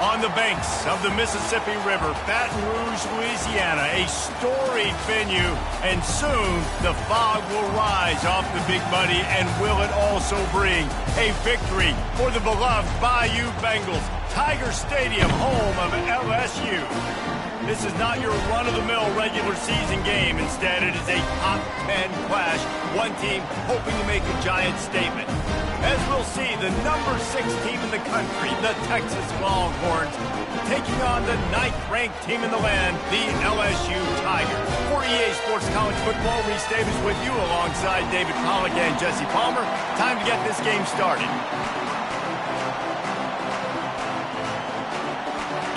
On the banks of the Mississippi River, Baton Rouge, Louisiana, a storied venue, and soon the fog will rise off the Big Muddy, and will it also bring a victory for the beloved Bayou Bengals. Tiger Stadium, home of LSU. This is not your run-of-the-mill regular season game. Instead, it is a top 10 clash, one team hoping to make a giant statement. As we'll see, the number 6 team in the country, the Texas Longhorns, taking on the 9th-ranked team in the land, the LSU Tigers. For EA Sports College Football, Reese Davis with you alongside David Pollack and Jesse Palmer. Time to get this game started.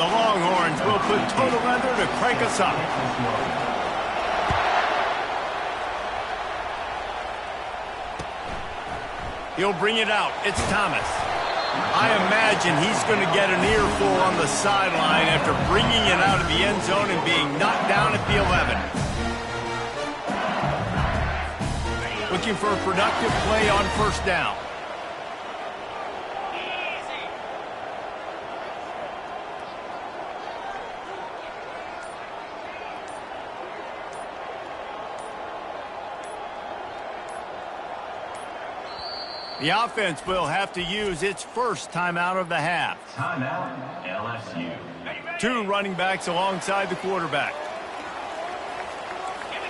The Longhorns will put total under to crank us up. He'll bring it out. It's Thomas. I imagine he's going to get an earful on the sideline after bringing it out of the end zone and being knocked down at the 11. Looking for a productive play on first down. The offense will have to use its first timeout of the half. Timeout, LSU. 2 running backs alongside the quarterback. Here we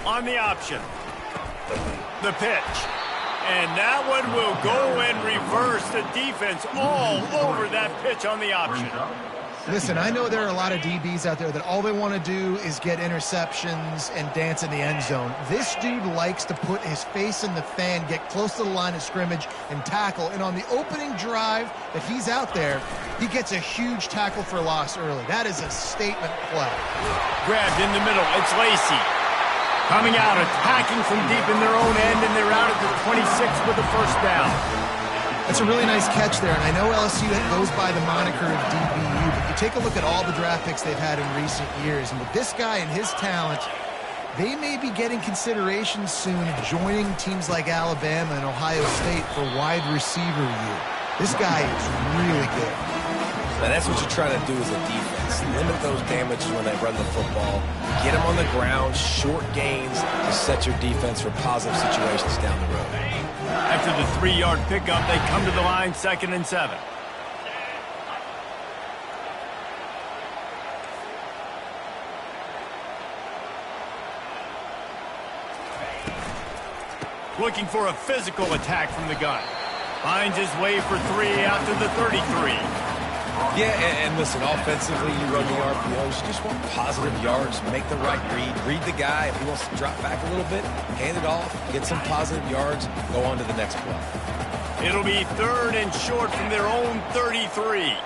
go. On the option. The pitch. And that one will go and reverse. The defense all over that pitch on the option. Listen, I know there are a lot of DBs out there that all they want to do is get interceptions and dance in the end zone. This dude likes to put his face in the fan, get close to the line of scrimmage, and tackle. And on the opening drive that he's out there, he gets a huge tackle for loss early. That is a statement play. Grabbed in the middle. It's Lacey. Coming out, attacking from deep in their own end, and they're out at the 26 with the first down. That's a really nice catch there, and I know LSU goes by the moniker of DBU, but you take a look at all the draft picks they've had in recent years, and with this guy and his talent, they may be getting consideration soon of joining teams like Alabama and Ohio State for wide receiver year. This guy is really good. Now that's what you're trying to do as a defense. Limit those damages when they run the football. Get them on the ground, short gains to set your defense for positive situations down the road. After the 3-yard pickup, they come to the line, 2nd and 7. Looking for a physical attack from the gun. Finds his way for 3 out to the 33. Yeah, and listen, offensively, you run the RPOs. You just want positive yards, make the right read the guy. If he wants to drop back a little bit, hand it off, get some positive yards, go on to the next play. It'll be 3rd and short from their own 33.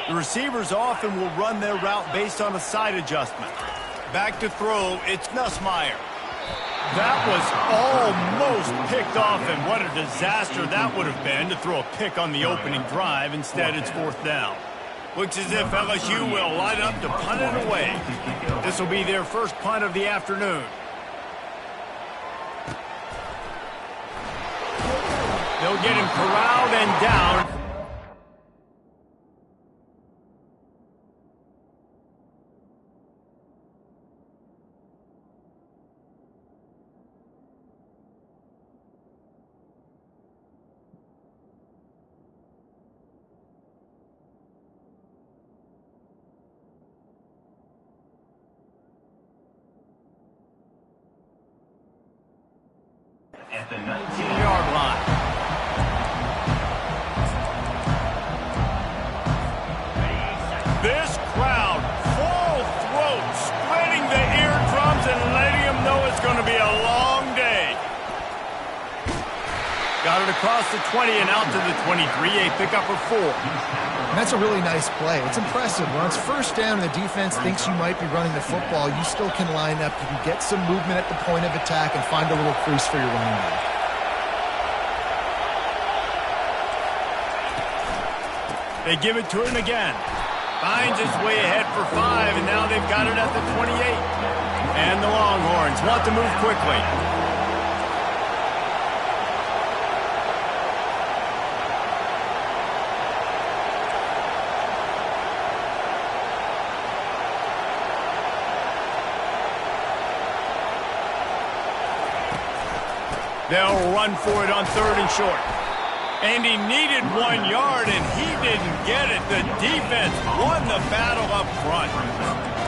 The receivers often will run their route based on a side adjustment. Back to throw, it's Nussmeier. That was almost picked off, and what a disaster that would have been to throw a pick on the opening drive. Instead, it's 4th down. Looks as if LSU will line up to punt it away. This will be their first punt of the afternoon. They'll get him corralled and down. At the 19-yard line. This crowd, full throat, splitting the eardrums and letting them know it's going to be a long day. Got it across the 20 and out to the 23, a pickup of 4. And that's a really nice play. It's impressive. When it's first down and the defense thinks you might be running the football, you still can line up. You can get some movement at the point of attack and find a little crease for your running back. They give it to him again. Finds his way ahead for 5, and now they've got it at the 28. And the Longhorns want to move quickly. They'll run for it on 3rd and short. And he needed 1 yard, and he didn't get it. The defense won the battle up front.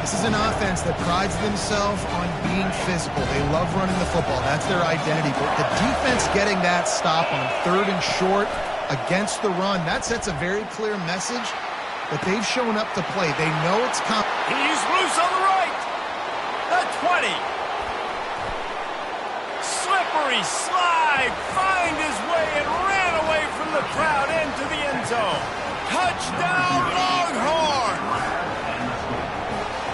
This is an offense that prides themselves on being physical. They love running the football. That's their identity. But the defense getting that stop on 3rd and short against the run, that sets a very clear message that they've shown up to play. They know it's coming. He's loose on the right. The 20. Slippery slide, find his way and ran away from the crowd into the end zone. Touchdown, Longhorn!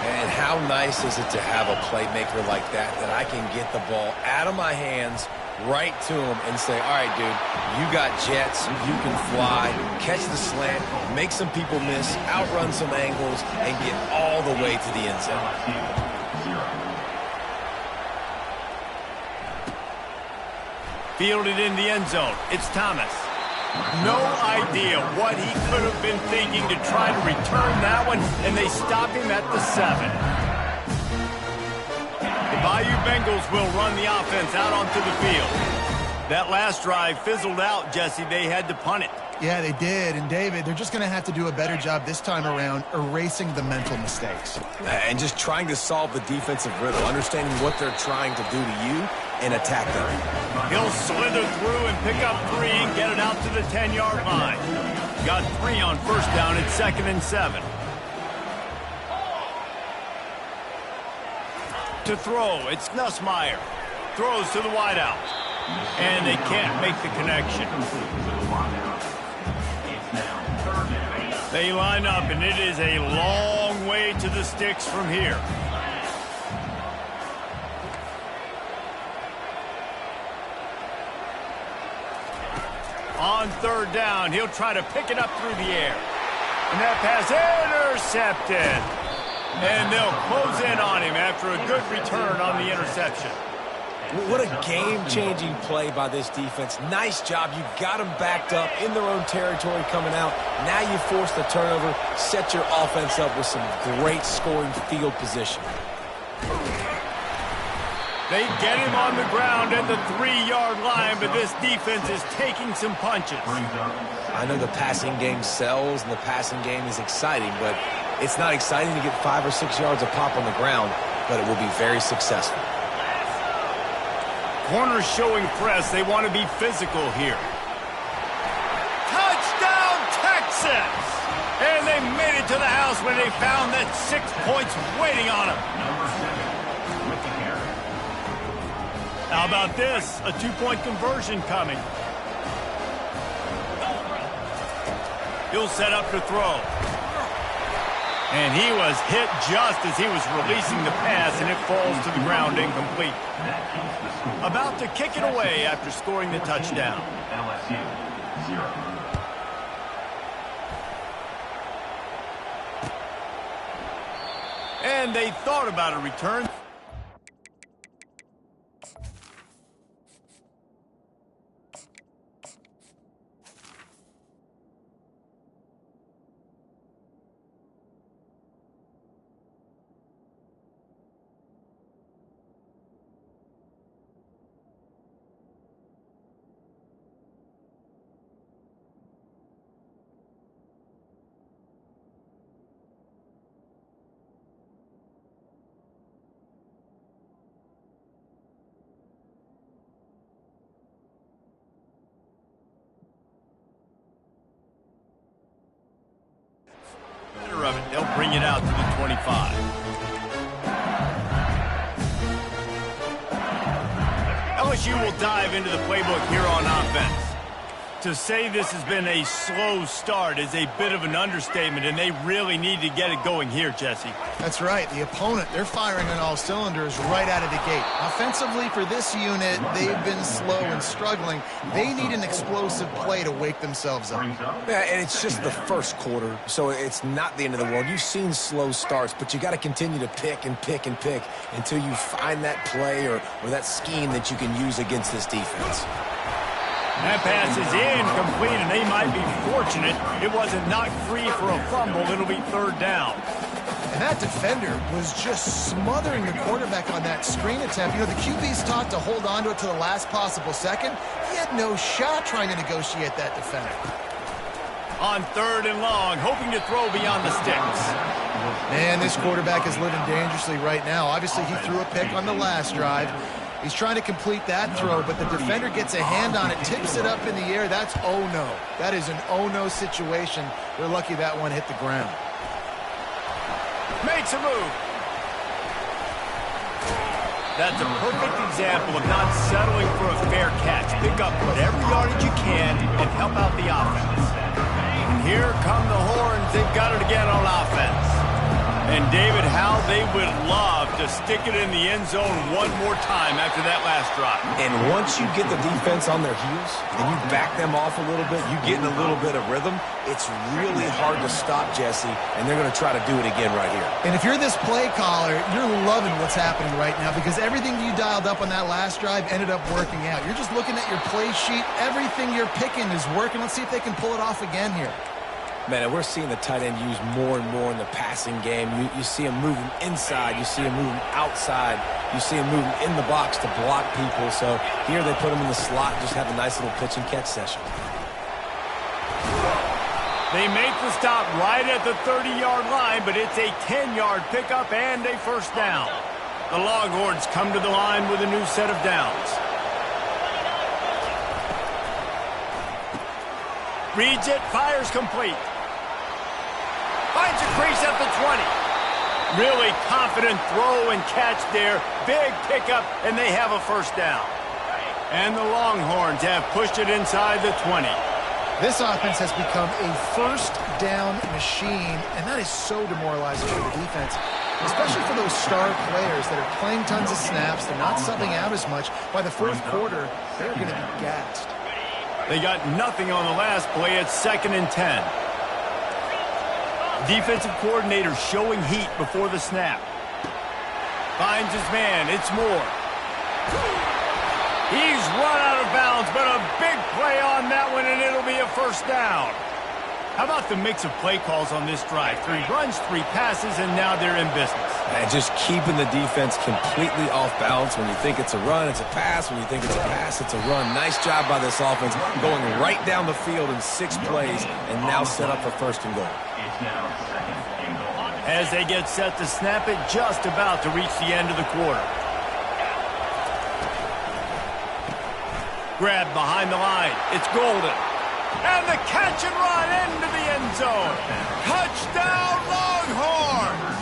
And how nice is it to have a playmaker like that I can get the ball out of my hands right to him and say, all right, dude, you got jets, you can fly, catch the slant, make some people miss, outrun some angles, and get all the way to the end zone. Fielded in the end zone. It's Thomas. No idea what he could have been thinking to try to return that one, and they stop him at the 7. The Bayou Bengals will run the offense out onto the field. That last drive fizzled out, Jesse. They had to punt it. Yeah, they did. And, David, they're just going to have to do a better job this time around erasing the mental mistakes. And just trying to solve the defensive riddle, understanding what they're trying to do to you and attack them. He'll slither through and pick up 3 and get it out to the 10-yard line. Got 3 on 1st down at 2nd and 7. To throw, it's Nussmeier. Throws to the wideout. And they can't make the connection. They line up, and it is a long way to the sticks from here. On 3rd down, he'll try to pick it up through the air. And that pass intercepted. And they'll close in on him after a good return on the interception. What a game-changing play by this defense. Nice job. You got them backed up in their own territory coming out. Now you force the turnover, set your offense up with some great scoring field position. They get him on the ground at the 3-yard line, but this defense is taking some punches. I know the passing game sells and the passing game is exciting, but it's not exciting to get 5 or 6 yards a pop on the ground, but it will be very successful. Corners showing press. They want to be physical here. Touchdown, Texas! And they made it to the house when they found that 6 points waiting on them. How about this? A 2-point conversion coming. He'll set up to throw. And he was hit just as he was releasing the pass, and it falls to the ground incomplete. About to kick it away after scoring the touchdown. LSU 0. And they thought about a return. Of it. They'll bring it out to the 25. LSU will dive into the playbook here on offense. To say this has been a slow start is a bit of an understatement, and they really need to get it going here, Jesse. That's right. The opponent, they're firing on all cylinders right out of the gate. Offensively, for this unit, they've been slow and struggling. They need an explosive play to wake themselves up. Yeah, and it's just the first quarter, so it's not the end of the world. You've seen slow starts, but you got to continue to pick and pick and pick until you find that play or that scheme that you can use against this defense. That pass is incomplete, and they might be fortunate it wasn't knocked free for a fumble. It'll be third down. And that defender was just smothering the quarterback on that screen attempt. You know, the QB's taught to hold on to it to the last possible second. He had no shot trying to negotiate that defender. On third and long, hoping to throw beyond the sticks. Man, this quarterback is living dangerously right now. Obviously, he threw a pick on the last drive. He's trying to complete that throw, but the defender gets a hand on it, tips it up in the air. That's oh-no. That is an oh-no situation. They're lucky that one hit the ground. Makes a move. That's a perfect example of not settling for a fair catch. Pick up whatever yardage you can and help out the offense. And here come the horns. They've got it again on offense. And, David, how they would love to stick it in the end zone one more time after that last drive. And once you get the defense on their heels and you back them off a little bit, you get in a little bit of rhythm, it's really hard to stop, Jesse, and they're going to try to do it again right here. And if you're this play caller, you're loving what's happening right now because everything you dialed up on that last drive ended up working out. You're just looking at your play sheet. Everything you're picking is working. Let's see if they can pull it off again here. Man, and we're seeing the tight end used more and more in the passing game. You see him moving inside. You see him moving outside. You see him moving in the box to block people. So here they put him in the slot and just have a nice little pitch and catch session. They make the stop right at the 30-yard line, but it's a 10-yard pickup and a first down. The Longhorns come to the line with a new set of downs. Reads it, fires complete. Finds a crease at the 20. Really confident throw and catch there. Big pickup, and they have a first down. And the Longhorns have pushed it inside the 20. This offense has become a first down machine, and that is so demoralizing for the defense, especially for those star players that are playing tons of snaps. They're not subbing out as much. By the fourth quarter, they're going to be gassed. They got nothing on the last play. It's 2nd and 10. Defensive coordinator showing heat before the snap. Finds his man. It's Moore. He's run out of bounds, but a big play on that one, and it'll be a first down. How about the mix of play calls on this drive? 3 runs, 3 passes, and now they're in business. And just keeping the defense completely off balance. When you think it's a run, it's a pass. When you think it's a pass, it's a run. Nice job by this offense going right down the field in 6 plays and now set up for first and goal. As they get set to snap it, just about to reach the end of the quarter. Grabbed behind the line. It's Golden. And the catch and run into the end zone. Touchdown, Longhorns!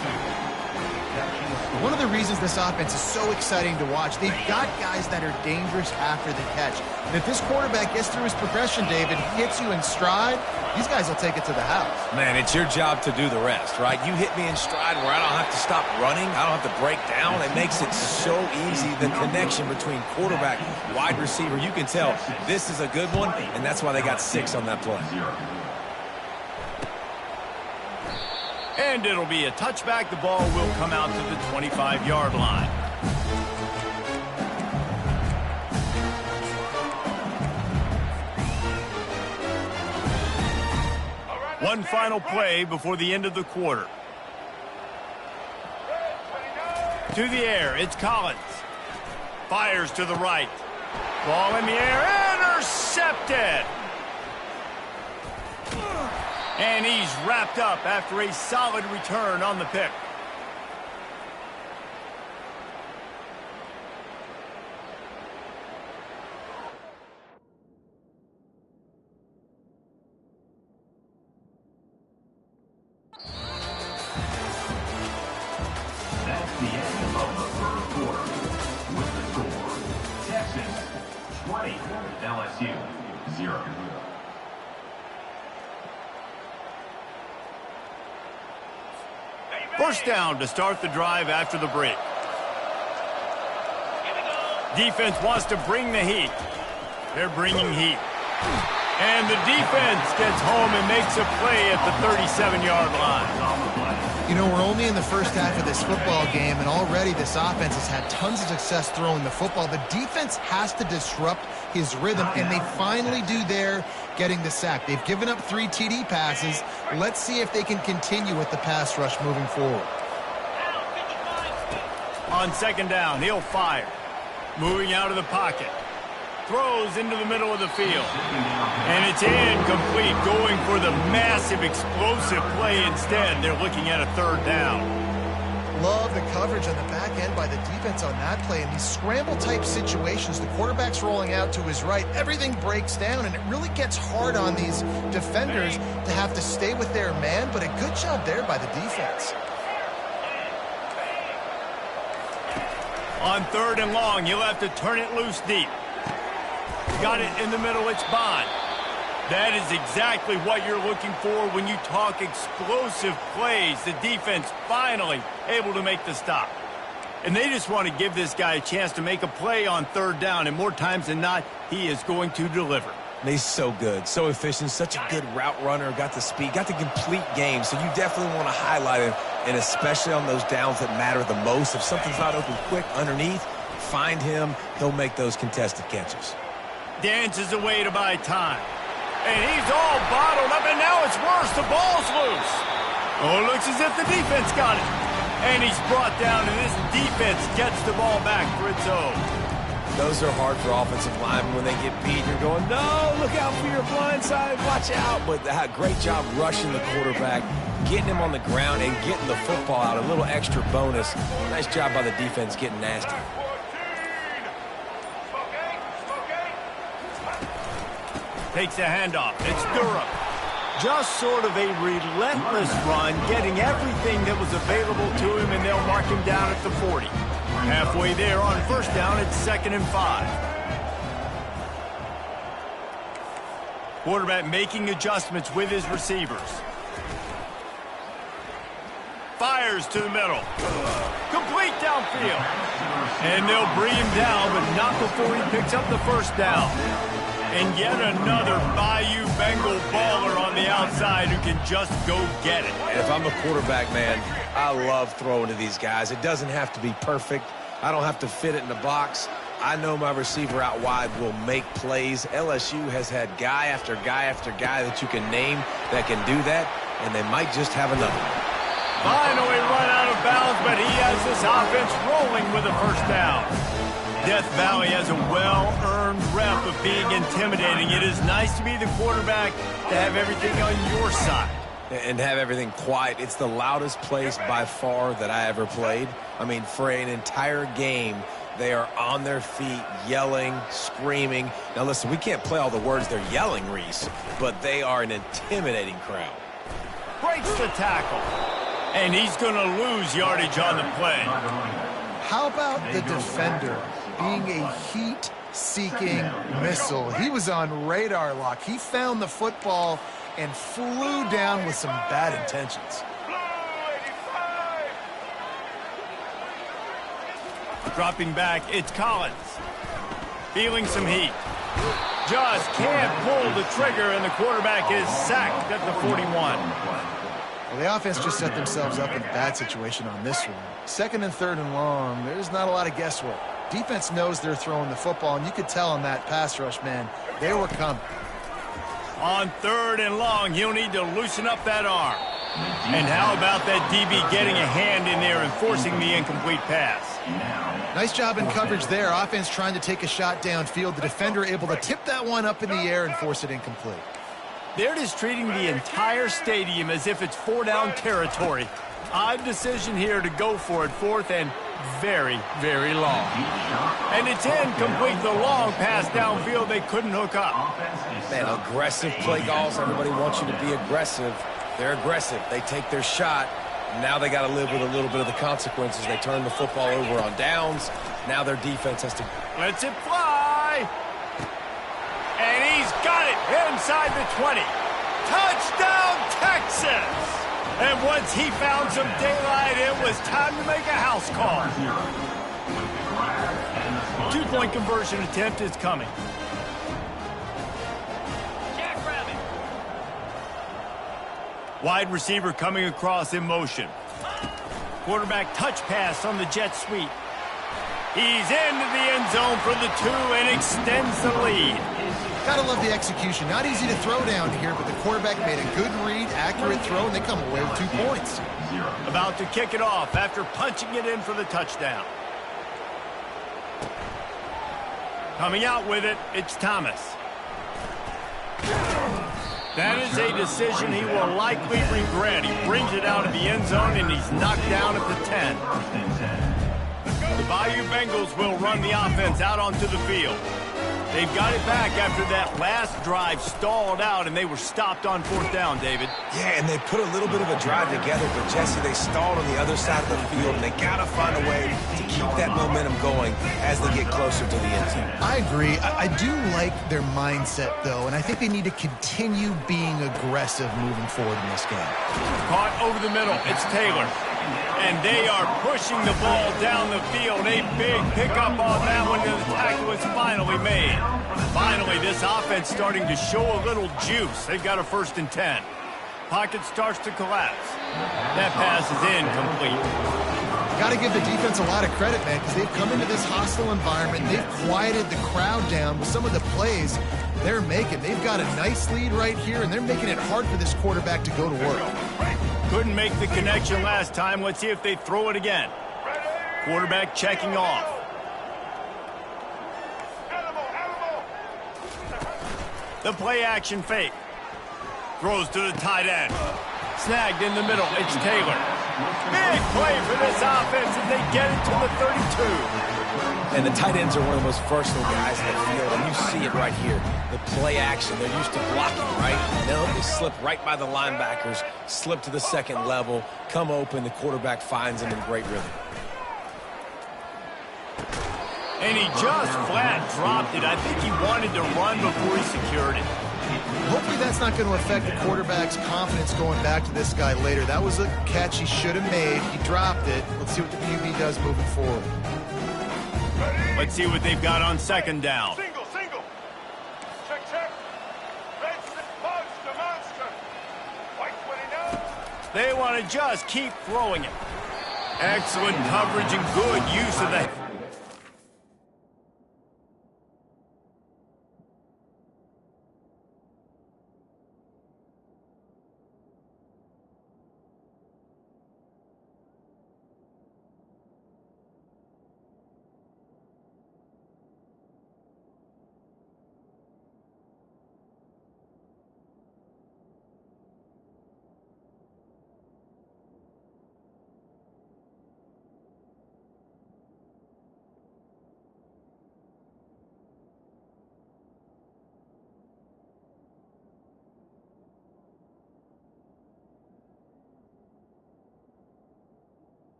One of the reasons this offense is so exciting to watch, they've got guys that are dangerous after the catch. And if this quarterback gets through his progression, David, hits you in stride, these guys will take it to the house. Man, it's your job to do the rest, right? You hit me in stride where I don't have to stop running. I don't have to break down. It makes it so easy, the connection between quarterback, wide receiver. You can tell this is a good one, and that's why they got 6 on that play. And it'll be a touchback. The ball will come out to the 25-yard line. One final play before the end of the quarter. To the air, it's Collins. Fires to the right. Ball in the air, intercepted! And he's wrapped up after a solid return on the pick. That's the end of the third quarter. With the score, Texas 20, LSU 0. First down to start the drive after the break. Defense wants to bring the heat. They're bringing heat. And the defense gets home and makes a play at the 37-yard line. You know, we're only in the first half of this football game, and already this offense has had tons of success throwing the football. The defense has to disrupt his rhythm, and they finally do there, getting the sack. They've given up 3 TD passes. Let's see if they can continue with the pass rush moving forward. On second down, he'll fire. Moving out of the pocket. Throws into the middle of the field. And it's incomplete, going for the massive explosive play instead. They're looking at a third down. Love the coverage on the back end by the defense on that play. In these scramble-type situations, the quarterback's rolling out to his right. Everything breaks down, and it really gets hard on these defenders to have to stay with their man, but a good job there by the defense. On third and long, you'll have to turn it loose deep. Got it in the middle, it's Bond. That is exactly what you're looking for when you talk explosive plays. The defense finally able to make the stop. And they just want to give this guy a chance to make a play on third down, and more times than not, he is going to deliver. And he's so good, so efficient, such a good route runner, got the speed, got the complete game, so you definitely want to highlight him, and especially on those downs that matter the most. If something's not open quick underneath, find him, he'll make those contested catches. Dances away to buy time. And he's all bottled up, and now it's worse. The ball's loose. Oh, it looks as if the defense got it. And he's brought down, and this defense gets the ball back for its own. Those are hard for offensive linemen when they get beat. You're going, no, look out for your blind side, watch out. But great job rushing the quarterback, getting him on the ground, and getting the football out. A little extra bonus. Nice job by the defense getting nasty. Takes a handoff. It's Durham. Just sort of a relentless run, getting everything that was available to him, and they'll mark him down at the 40. Halfway there on first down, it's 2nd and 5. Quarterback making adjustments with his receivers. Fires to the middle. Complete downfield. And they'll bring him down, but not before he picks up the first down. And yet another Bayou Bengal baller on the outside who can just go get it. And if I'm a quarterback, man, I love throwing to these guys. It doesn't have to be perfect. I don't have to fit it in the box. I know my receiver out wide will make plays. LSU has had guy after guy after guy that you can name that can do that, and they might just have another one. Finally run out of bounds, but he has this offense rolling with a first down. Death Valley has a well-earned rep of being intimidating. It is nice to be the quarterback, to have everything on your side. And have everything quiet. It's the loudest place by far that I ever played. I mean, for an entire game, they are on their feet, yelling, screaming. Now, listen, we can't play all the words they're yelling, Reese, but they are an intimidating crowd. Breaks the tackle. And he's going to lose yardage on the play. How about the defender being a heat-seeking missile? He was on radar lock. He found the football and flew down with some bad intentions. Dropping back, it's Collins. Feeling some heat. Just can't pull the trigger, and the quarterback is sacked at the 41. Well, the offense just set themselves up in a bad situation on this one. 2nd and 3rd and long, there's not a lot of guesswork. Defense knows they're throwing the football, and you could tell on that pass rush, man, they were coming. On 3rd and long, he'll need to loosen up that arm. And how about that DB getting a hand in there and forcing the incomplete pass? Nice job in coverage there. Offense trying to take a shot downfield. The defender able to tip that one up in the air and force it incomplete. They're just treating the entire stadium as if it's 4-down territory. Odd decision here to go for it. 4th and very, very long. And it's incomplete. The long pass downfield, they couldn't hook up. Man, aggressive play calls. Everybody wants you to be aggressive. They're aggressive. They take their shot. Now they got to live with a little bit of the consequences. They turn the football over on downs. Now their defense has to... Lets it fly. And he's got it inside the 20. Touchdown, Texas! And once he found some daylight, it was time to make a house call. 2-point conversion attempt is coming. Wide receiver coming across in motion. Quarterback touch pass on the jet sweep. He's into the end zone for the 2 and extends the lead. Gotta love the execution. Not easy to throw down here, but the quarterback made a good read, accurate throw, and they come away with 2 points. About to kick it off after punching it in for the touchdown. Coming out with it, it's Thomas. That is a decision he will likely regret. He brings it out of the end zone, and he's knocked down at the 10. The Bayou Bengals will run the offense out onto the field. They've got it back after that last drive stalled out, and they were stopped on 4th down, David. Yeah, and they put a little bit of a drive together, but Jesse, they stalled on the other side of the field, and they got to find a way to keep that momentum going as they get closer to the end zone. I agree. I do like their mindset, though, and I think they need to continue being aggressive moving forward in this game. Caught over the middle. It's Taylor. And they are pushing the ball down the field. A big pickup on that one, and the tackle is finally made. Finally, this offense starting to show a little juice. They've got a 1st and 10. Pocket starts to collapse. That pass is incomplete. Got to give the defense a lot of credit, man, because they've come into this hostile environment. They've quieted the crowd down with some of the plays they're making. They've got a nice lead right here, and they're making it hard for this quarterback to go to work. Couldn't make the connection last time. Let's see if they throw it again. Quarterback checking off. The play action fake. Throws to the tight end. Snagged in the middle. It's Taylor. Big play for this offense as they get it to the 32. And the tight ends are one of the most versatile guys in the field, and you see it right here. The play action, they're used to blocking, right? They slip right by the linebackers, slip to the second level, come open, the quarterback finds them in great rhythm. And he just flat dropped it. I think he wanted to run before he secured it. Hopefully that's not going to affect the quarterback's confidence going back to this guy later. That was a catch he should have made. He dropped it. Let's see what the QB does moving forward. Let's see what they've got on 2nd down. Single. Check. Red monster. White 29. They want to just keep throwing it. Excellent coverage and good use of that.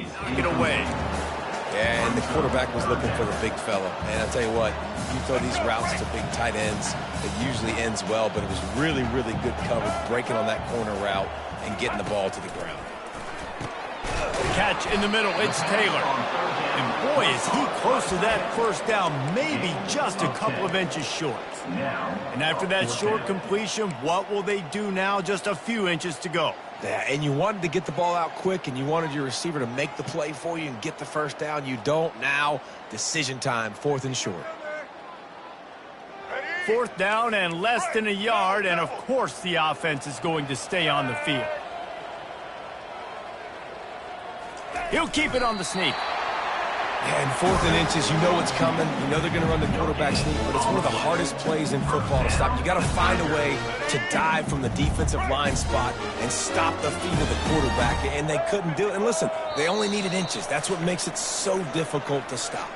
Take it away. Yeah, and the quarterback was looking for the big fella. And I'll tell you what, you throw these routes to big tight ends, it usually ends well, but it was really, really good coverage, breaking on that corner route and getting the ball to the ground. Catch in the middle, it's Taylor. And boy, is he close to that first down, maybe just a couple of inches short. And after that short completion, what will they do now? Just a few inches to go. Yeah, and you wanted to get the ball out quick, and you wanted your receiver to make the play for you and get the first down. You don't now. Decision time, 4th and short. 4th down and less than a yard, and of course the offense is going to stay on the field. He'll keep it on the sneak. And 4th and inches, you know it's coming. You know they're going to run the quarterback sneak, but it's one of the hardest plays in football to stop. You got to find a way to dive from the defensive line spot and stop the feet of the quarterback, and they couldn't do it. And listen, they only needed inches. That's what makes it so difficult to stop.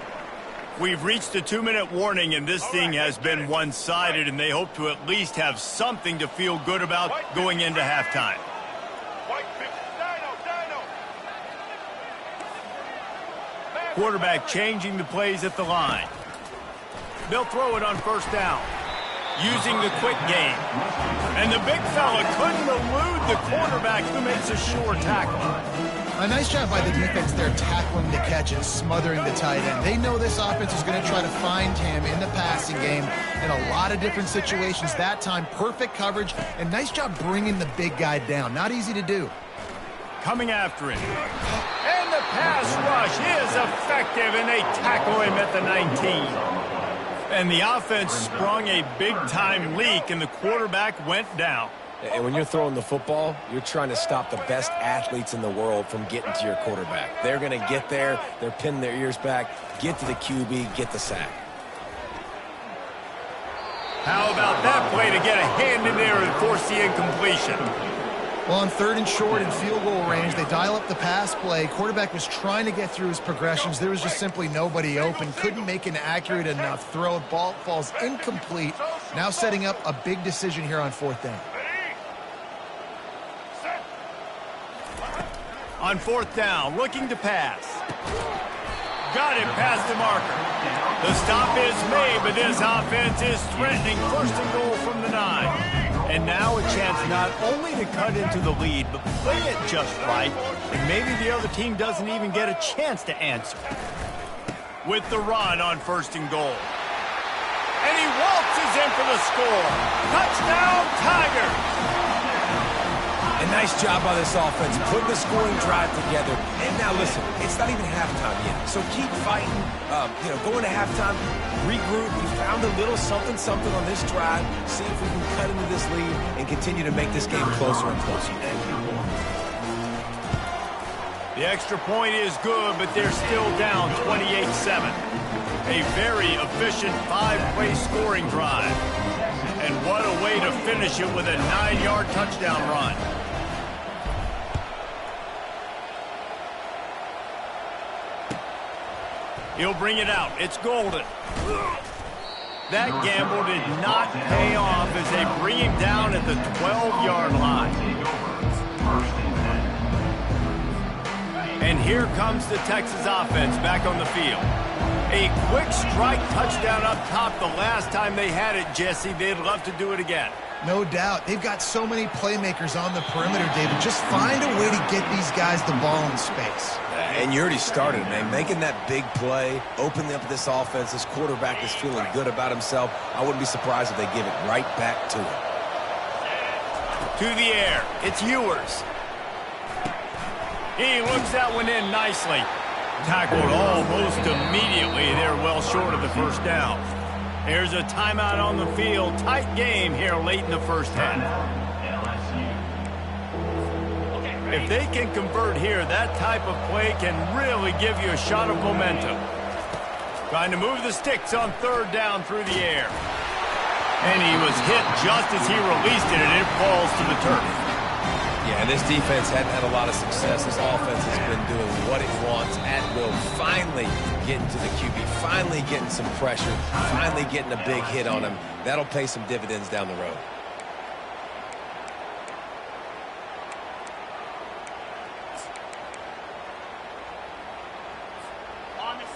We've reached the 2-minute warning, and this thing has been one-sided, and they hope to at least have something to feel good about going into halftime. Quarterback changing the plays at the line. They'll throw it on first down, using the quick game. And the big fella couldn't elude the quarterback, who makes a sure tackle. A nice job by the defense there, tackling the catch and smothering the tight end. They know this offense is going to try to find him in the passing game in a lot of different situations. That time, perfect coverage, and nice job bringing the big guy down. Not easy to do. Coming after him. And the pass rush is effective, and they tackle him at the 19. And the offense sprung a big-time leak, and the quarterback went down. And when you're throwing the football, you're trying to stop the best athletes in the world from getting to your quarterback. They're going to get there. They're pinning their ears back, get to the QB, get the sack. How about that play to get a hand in there and force the incompletion? Well, on 3rd and short in field goal range, they dial up the pass play. Quarterback was trying to get through his progressions. There was just simply nobody open. Couldn't make an accurate enough throw. Ball falls incomplete. Now setting up a big decision here on 4th down. On 4th down, looking to pass. Got it past the marker. The stop is made, but this offense is threatening 1st and goal from the 9. And now a chance not only to cut into the lead, but play it just right, and maybe the other team doesn't even get a chance to answer. With the run on 1st and goal. And he waltzes in for the score. Touchdown, Tigers! A nice job by this offense, putting the scoring drive together. And now listen, it's not even halftime yet, so keep fighting. Going to halftime, regroup. We found a little something on this drive. See if we can cut into this lead and continue to make this game closer and closer. The extra point is good, but they're still down 28-7. A very efficient 5-play scoring drive. And what a way to finish it with a 9-yard touchdown run. He'll bring it out. It's Golden. That gamble did not pay off as they bring him down at the 12-yard line. And here comes the Texas offense back on the field. A quick strike touchdown up top the last time they had it, Jesse. They'd love to do it again. No doubt. They've got so many playmakers on the perimeter, David. Just find a way to get these guys the ball in space. And you already started, man. Making that big play, opening up this offense. This quarterback is feeling good about himself. I wouldn't be surprised if they give it right back to him. To the air. It's Ewers. He looks that one in nicely. Tackled almost immediately. They're well short of the first down. There's a timeout on the field. Tight game here late in the first half. If they can convert here, that type of play can really give you a shot of momentum. Trying to move the sticks on 3rd down through the air. And he was hit just as he released it, and it falls to the turf. Yeah, and this defense hadn't had a lot of success. This offense has been doing what it wants at will. Finally getting to the QB, finally getting some pressure, finally getting a big hit on him. That'll pay some dividends down the road.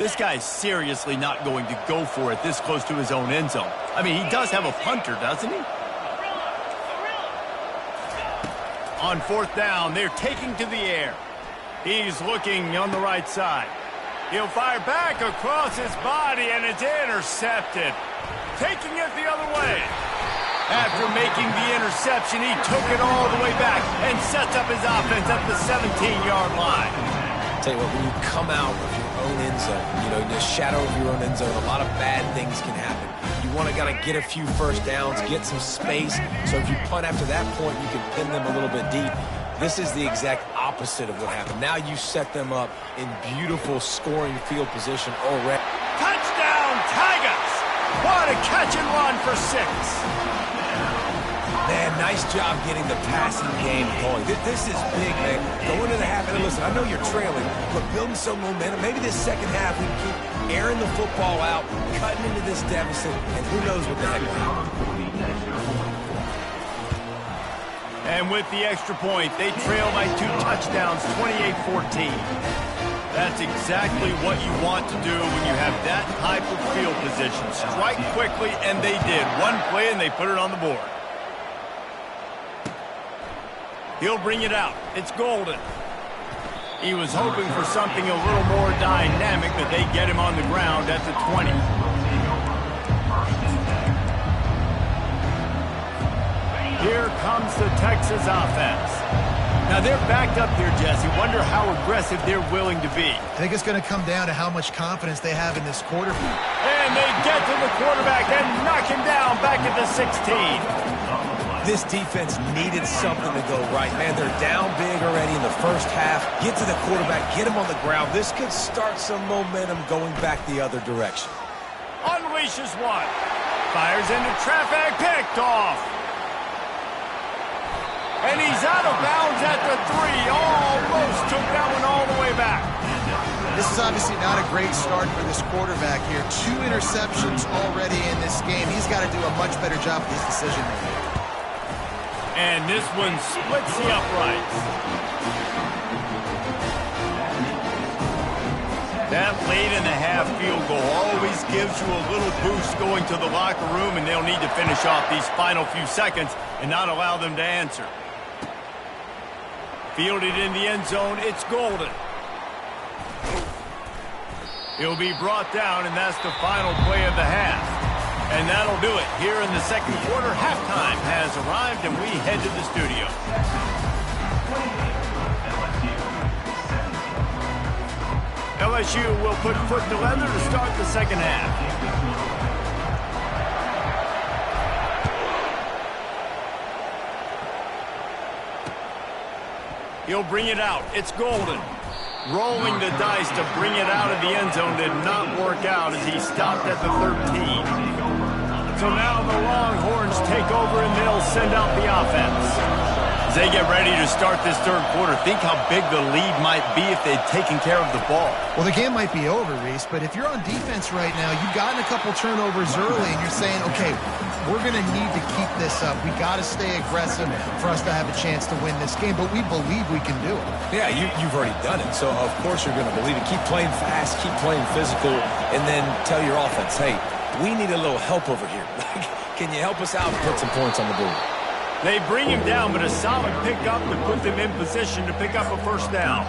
This guy's seriously not going to go for it this close to his own end zone. I mean, he does have a punter, doesn't he? On 4th down, they're taking to the air. He's looking on the right side. He'll fire back across his body, and it's intercepted. Taking it the other way. After making the interception, he took it all the way back and sets up his offense at the 17-yard line. Tell you what, when you come out of your own end zone, you know, in the shadow of your own end zone, a lot of bad things can happen. You want to get a few first downs, get some space, so if you punt after that point, you can pin them a little bit deep. This is the exact opposite of what happened. Now you set them up in beautiful scoring field position already. Touchdown, Tigers! What a catch and run for 6. Man, nice job getting the passing game going. This is big, man. Go into the half, and listen, I know you're trailing, but building some momentum. Maybe this second half we keep airing the football out, cutting into this deficit, and who knows what the heck will happen. And with the extra point, they trail by 2 touchdowns, 28-14. That's exactly what you want to do when you have that type of field position. Strike quickly, and they did. One play, and they put it on the board. He'll bring it out. It's Golden. He was hoping for something a little more dynamic, but they get him on the ground at the 20. Here comes the Texas offense. Now, they're backed up here, Jesse. Wonder how aggressive they're willing to be. I think it's going to come down to how much confidence they have in this quarterback. And they get to the quarterback and knock him down back at the 16. This defense needed something to go right. Man, they're down big already in the first half. Get to the quarterback, get him on the ground. This could start some momentum going back the other direction. Unleashes one. Fires into traffic, picked off. And he's out of bounds at the 3. Almost took that one all the way back. This is obviously not a great start for this quarterback here. 2 interceptions already in this game. He's got to do a much better job with his decision-making. And this one splits the uprights. That late-in-the-half field goal always gives you a little boost going to the locker room, and they'll need to finish off these final few seconds and not allow them to answer. Fielded in the end zone, it's Golden. He'll be brought down, and that's the final play of the half. And that'll do it. Here in the second quarter, halftime has arrived, and we head to the studio. LSU will put foot to leather to start the second half. He'll bring it out. It's Golden. Rolling the dice to bring it out of the end zone did not work out as he stopped at the 13. So now the Longhorns take over and they'll send out the offense. As they get ready to start this third quarter, think how big the lead might be if they'd taken care of the ball. Well, the game might be over, Reese, but if you're on defense right now, you've gotten a couple turnovers early, and you're saying, okay, we're going to need to keep this up. We got to stay aggressive for us to have a chance to win this game, but we believe we can do it. Yeah, you've already done it, so of course you're going to believe it. Keep playing fast, keep playing physical, and then tell your offense, hey, we need a little help over here. Can you help us out and put some points on the board? They bring him down, but a solid pickup to put them in position to pick up a first down.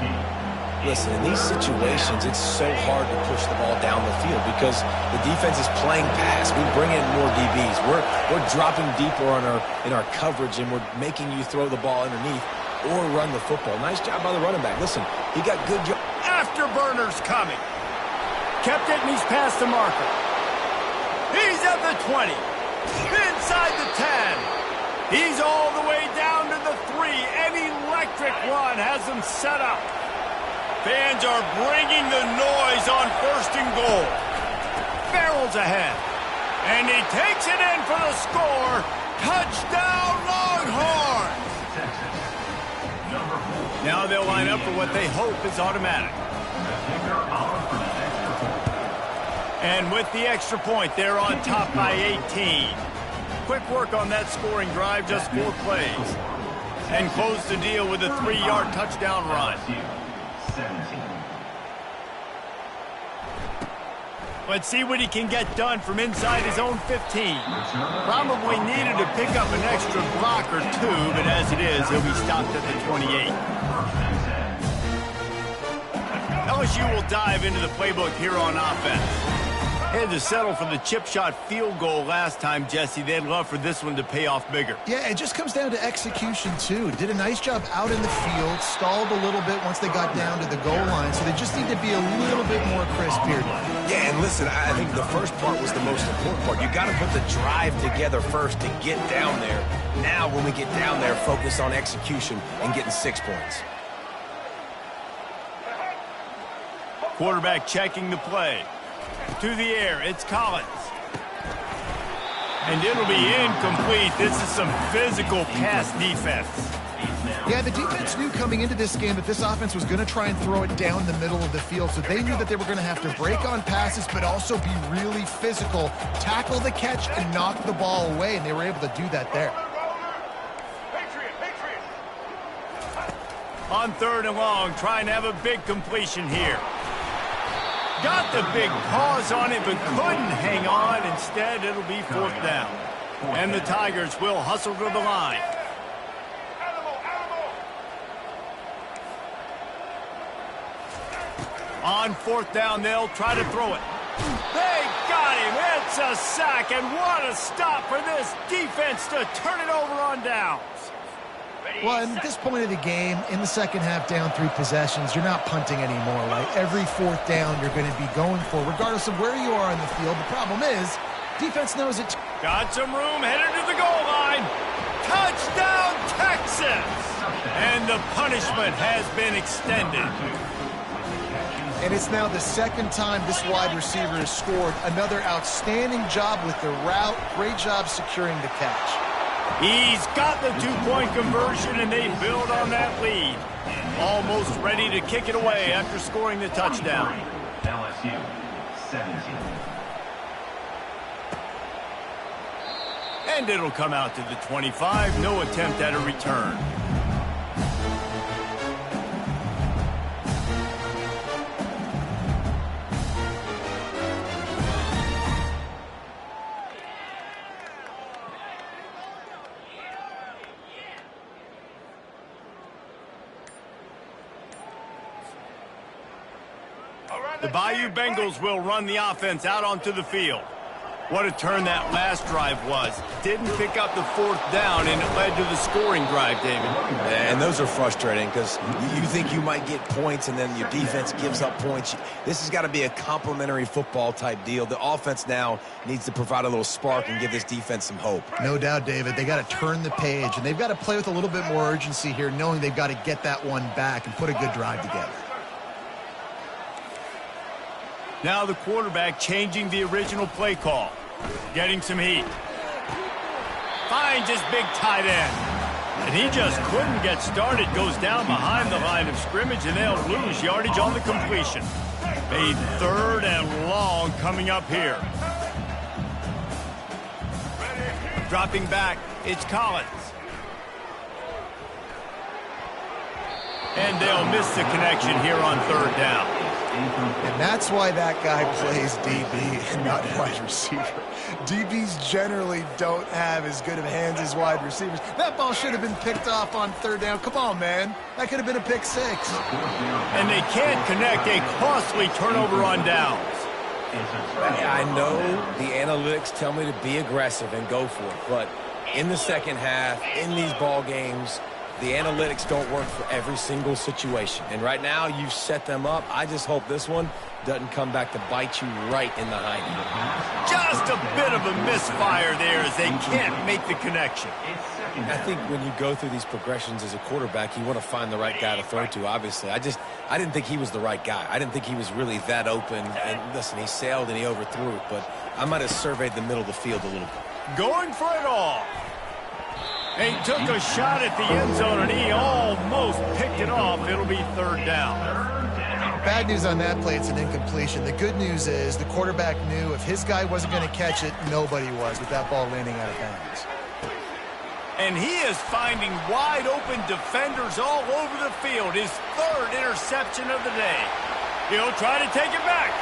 Listen, in these situations, it's so hard to push the ball down the field because the defense is playing pass. We bring in more DBs. We're dropping deeper in our coverage, and we're making you throw the ball underneath or run the football. Nice job by the running back. Listen, he got good job. Afterburners coming. Kept it, and he's past the marker. He's at the 20. Inside the 10. He's all the way down to the 3. An electric run has him set up. Fans are bringing the noise on 1st and goal. Barrels ahead. And he takes it in for the score. Touchdown, Longhorns! Now they'll line up for what they hope is automatic. And with the extra point, they're on top by 18. Quick work on that scoring drive, just 4 plays. And close the deal with a 3-yard touchdown run. Let's see what he can get done from inside his own 15. Probably needed to pick up an extra block or two, but as it is, he'll be stopped at the 28. LSU will dive into the playbook here on offense. Had to settle for the chip shot field goal last time, Jesse. They'd love for this one to pay off bigger. Yeah, it just comes down to execution, too. Did a nice job out in the field, stalled a little bit once they got down to the goal line, so they just need to be a little bit more crisp here. Yeah, and listen, I think the first part was the most important part. You got to put the drive together first to get down there. Now, when we get down there, focus on execution and getting 6 points. Quarterback checking the play. To the air, it's Collins. And it'll be incomplete. This is some physical pass defense. Yeah, the defense knew coming into this game that this offense was going to try and throw it down the middle of the field, so they knew that they were going to have to break on passes but also be really physical, tackle the catch, and knock the ball away, and they were able to do that there. On 3rd and long, trying to have a big completion here. Got the big pause on it, but couldn't hang on. Instead, it'll be 4th down. And the Tigers will hustle to the line. On 4th down, they'll try to throw it. They got him. It's a sack, and what a stop for this defense to turn it over on downs. Well, and at this point of the game, in the second half, down 3 possessions, you're not punting anymore, right? Every 4th down you're going to be going for, regardless of where you are on the field. The problem is, defense knows it. Got some room, headed to the goal line. Touchdown, Texas! And the punishment has been extended. And it's now the second time this wide receiver has scored. Another outstanding job with the route. Great job securing the catch. He's got the 2-point conversion, and they build on that lead. Almost ready to kick it away after scoring the touchdown. LSU 17. And it'll come out to the 25. No attempt at a return. The Bayou Bengals will run the offense out onto the field. What a turn that last drive was. Didn't pick up the 4th down, and it led to the scoring drive, David. And those are frustrating because you think you might get points, and then your defense gives up points. This has got to be a complementary football type deal. The offense now needs to provide a little spark and give this defense some hope. No doubt, David. They got to turn the page, and they've got to play with a little bit more urgency here, knowing they've got to get that one back and put a good drive together. Now the quarterback changing the original play call. Getting some heat. Finds his big tight end. And he just couldn't get started. Goes down behind the line of scrimmage, and they'll lose yardage on the completion. A 3rd and long coming up here. Dropping back, it's Collins. And they'll miss the connection here on 3rd down. And that's why that guy plays DB and not wide receiver. DBs generally don't have as good of hands as wide receivers. That ball should have been picked off on 3rd down. Come on, man. That could have been a pick 6. And they can't connect. A costly turnover on downs. I know the analytics tell me to be aggressive and go for it, but in the second half, in these ball games, the analytics don't work for every single situation. And right now, you've set them up. I just hope this one doesn't come back to bite you right in the hiney. Just a bit of a misfire there as they can't make the connection. I think when you go through these progressions as a quarterback, you want to find the right guy to throw to, obviously. I didn't think he was the right guy. I didn't think he was really that open. And listen, he sailed and he overthrew it, but I might have surveyed the middle of the field a little bit. Going for it all. He took a shot at the end zone, and he almost picked it off. It'll be 3rd down. Bad news on that play, it's an incompletion. The good news is the quarterback knew if his guy wasn't going to catch it, nobody was with that ball landing out of bounds. And he is finding wide open defenders all over the field. His 3rd interception of the day. He'll try to take it back.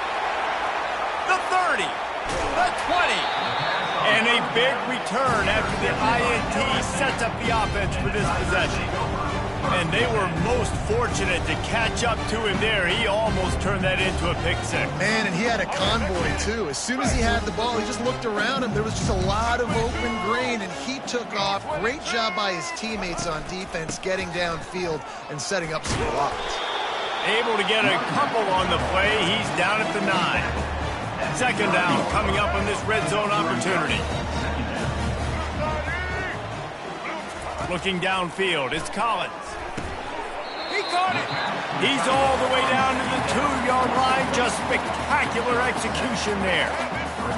the 30, the 20. And a big return after the INT sets up the offense for this possession. And they were most fortunate to catch up to him there. He almost turned that into a pick six. Man, and he had a convoy, too. As soon as he had the ball, he just looked around him. There was just a lot of open green, and he took off. Great job by his teammates on defense, getting downfield and setting up some blocks. Able to get a couple on the play. He's down at the 9. Second down coming up on this red zone opportunity. Looking downfield, it's Collins. He caught it. He's all the way down to the 2-yard line. Just spectacular execution there.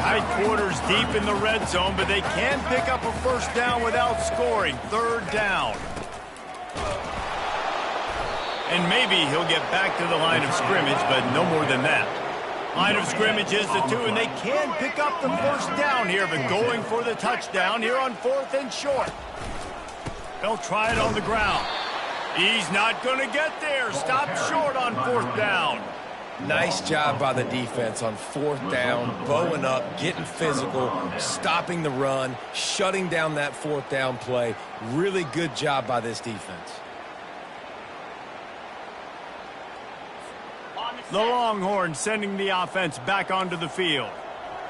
Tight quarters deep in the red zone, but they can pick up a first down without scoring. Third down. And maybe he'll get back to the line of scrimmage, but no more than that. Line of scrimmage is the 2, and they can pick up the first down here, but going for the touchdown here on 4th and short. They'll try it on the ground. He's not going to get there. Stop short on 4th down. Nice job by the defense on 4th down, bowing up, getting physical, stopping the run, shutting down that 4th down play. Really good job by this defense. The Longhorns sending the offense back onto the field.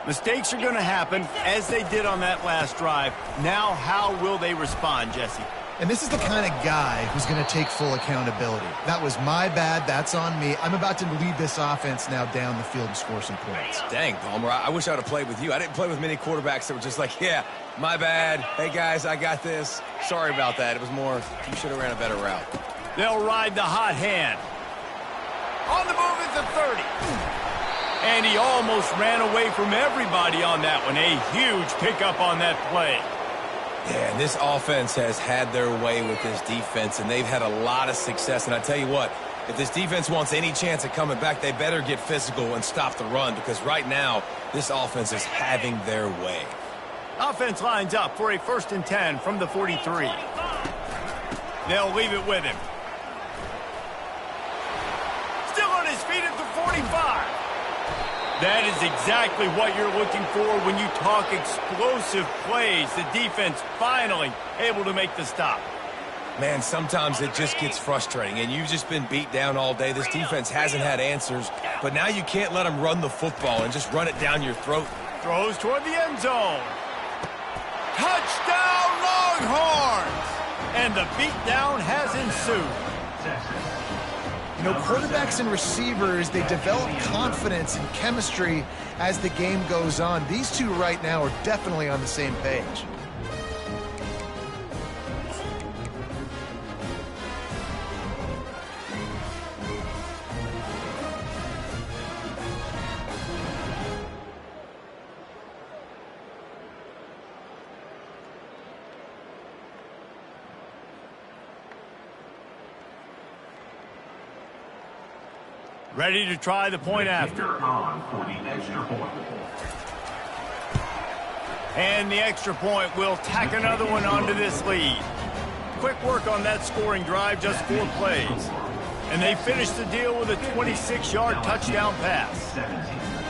Mistakes are going to happen, as they did on that last drive. Now, how will they respond, Jesse? And this is the kind of guy who's going to take full accountability. That was my bad. That's on me. I'm about to lead this offense now down the field and score some points. Dang, Palmer, I wish I would have played with you. I didn't play with many quarterbacks that were just like, yeah, my bad. Hey, guys, I got this. Sorry about that. It was more, you should have ran a better route. They'll ride the hot hand. On the move is the 30. And he almost ran away from everybody on that one. A huge pickup on that play. Yeah, and this offense has had their way with this defense, and they've had a lot of success. And I tell you what, if this defense wants any chance of coming back, they better get physical and stop the run, because right now, this offense is having their way. Offense lines up for a 1st and 10 from the 43. They'll leave it with him. Still on his feet at the 45. That is exactly what you're looking for when you talk explosive plays. The defense finally able to make the stop. Man, sometimes it just gets frustrating, and you've just been beat down all day. This defense hasn't had answers, but now you can't let them run the football and just run it down your throat. Throws toward the end zone. Touchdown, Longhorns! And the beatdown has ensued. You know, quarterbacks and receivers, they develop confidence and chemistry as the game goes on. These two right now are definitely on the same page. Ready to try the point after. On for the extra point. And the extra point will tack another one onto this lead. Quick work on that scoring drive, just 4 plays. And they finish the deal with a 26-yard touchdown pass. 17.